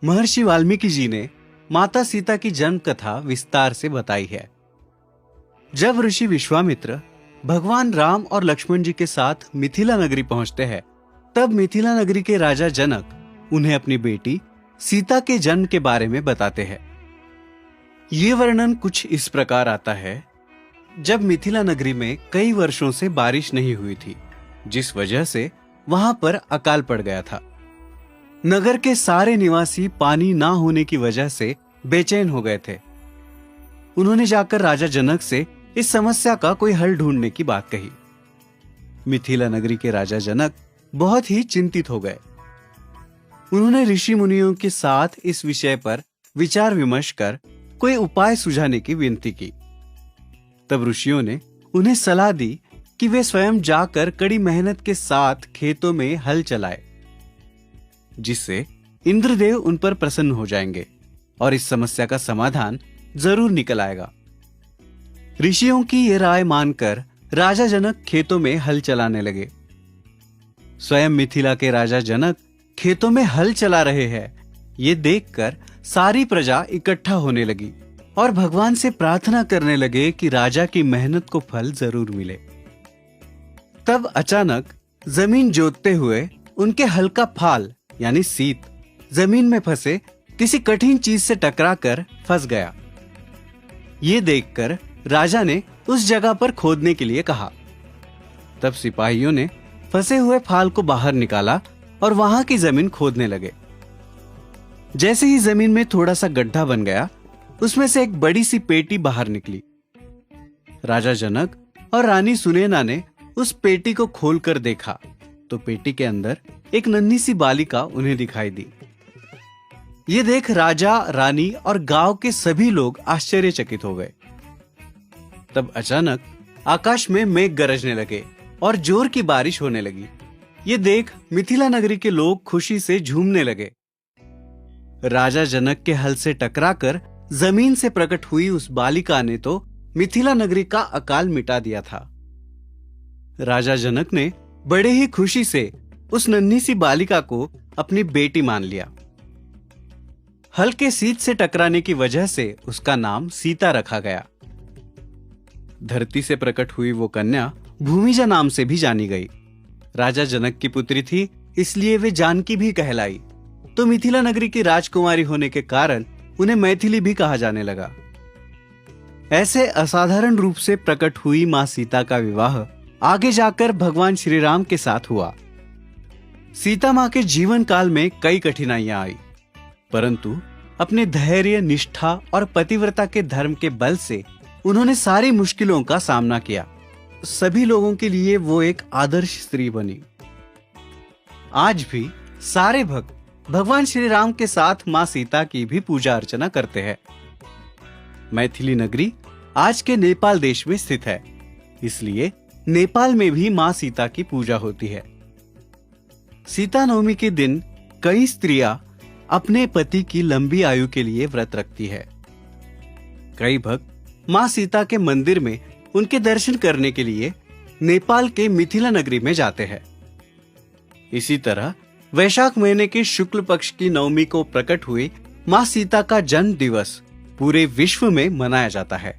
महर्षि वाल्मीकि जी ने माता सीता की जन्म कथा विस्तार से बताई है। जब ऋषि विश्वामित्र भगवान राम और लक्ष्मण जी के साथ मिथिला नगरी पहुंचते हैं, तब मिथिला नगरी के राजा जनक उन्हें अपनी बेटी सीता के जन्म के बारे में बताते हैं। ये वर्णन कुछ इस प्रकार आता है। जब मिथिला नगरी में कई वर्षों से बारिश नहीं हुई थी, जिस वजह से वहां पर अकाल पड़ गया था। नगर के सारे निवासी पानी ना होने की वजह से बेचैन हो गए थे। उन्होंने जाकर राजा जनक से इस समस्या का कोई हल ढूंढने की बात कही। मिथिला नगरी के राजा जनक बहुत ही चिंतित हो गए। उन्होंने ऋषि मुनियों के साथ इस विषय पर विचार विमर्श कर कोई उपाय सुझाने की विनती की। तब ऋषियों ने उन्हें सलाह दी कि वे स्वयं जाकर कड़ी मेहनत के साथ खेतों में हल चलाए, जिससे इंद्रदेव उन पर प्रसन्न हो जाएंगे और इस समस्या का समाधान जरूर निकल आएगा। ऋषियों की यह राय मानकर राजा जनक खेतों में हल चलाने लगे। स्वयं मिथिला के राजा जनक खेतों में हल चला रहे हैं, ये देखकर सारी प्रजा इकट्ठा होने लगी और भगवान से प्रार्थना करने लगे कि राजा की मेहनत को फल जरूर मिले। तब अचानक जमीन जोतते हुए उनके हल का फाल यानी सीत जमीन में फंसे किसी कठिन चीज से टकराकर फंस गया। ये देखकर राजा ने उस जगह पर खोदने के लिए कहा। तब सिपाहियों ने फंसे हुए फाल को बाहर निकाला और वहां की जमीन खोदने लगे। जैसे ही जमीन में थोड़ा सा गड्ढा बन गया, उसमें से एक बड़ी सी पेटी बाहर निकली। राजा जनक और रानी सुनैना ने उस पेटी को खोलकर देखा तो पेटी के अंदर एक नन्ही सी बालिका उन्हें दिखाई दी। ये देख राजा, रानी और गांव के सभी लोग आश्चर्यचकित हो गए। तब अचानक आकाश में मेघ गरजने लगे और जोर की बारिश होने लगी। ये देख मिथिला नगरी के लोग खुशी से झूमने लगे। राजा जनक के हल से टकराकर जमीन से प्रकट हुई उस बालिका ने तो मिथिला नगरी का अकाल मिटा दिया था। राजा जनक ने बड़े ही खुशी से उस नन्ही सी बालिका को अपनी बेटी मान लिया। हल के सीत से टकराने की वजह से उसका नाम सीता रखा गया। धरती से प्रकट हुई वो कन्या भूमिजा नाम से भी जानी गई। राजा जनक की पुत्री थी, इसलिए वे जानकी भी कहलाई। तो मिथिला नगरी की राजकुमारी होने के कारण उन्हें मैथिली भी कहा जाने लगा। ऐसे असाधारण रूप से प्रकट हुई मां सीता का विवाह आगे जाकर भगवान श्री राम के साथ हुआ। सीता मां के जीवन काल में कई कठिनाइयां आई, परंतु अपने धैर्य, निष्ठा और पतिव्रता के धर्म के बल से उन्होंने सारी मुश्किलों का सामना किया। सभी लोगों के लिए वो एक आदर्श स्त्री बनी। आज भी सारे भक्त भगवान श्री राम के साथ मां सीता की भी पूजा अर्चना करते हैं। मैथिली नगरी आज के नेपाल देश में स्थित है, इसलिए नेपाल में भी मां सीता की पूजा होती है। सीता नवमी के दिन कई स्त्रियां अपने पति की लंबी आयु के लिए व्रत रखती है। कई भक्त मां सीता के मंदिर में उनके दर्शन करने के लिए नेपाल के मिथिला नगरी में जाते हैं। इसी तरह वैशाख महीने के शुक्ल पक्ष की नवमी को प्रकट हुई मां सीता का जन्म दिवस पूरे विश्व में मनाया जाता है।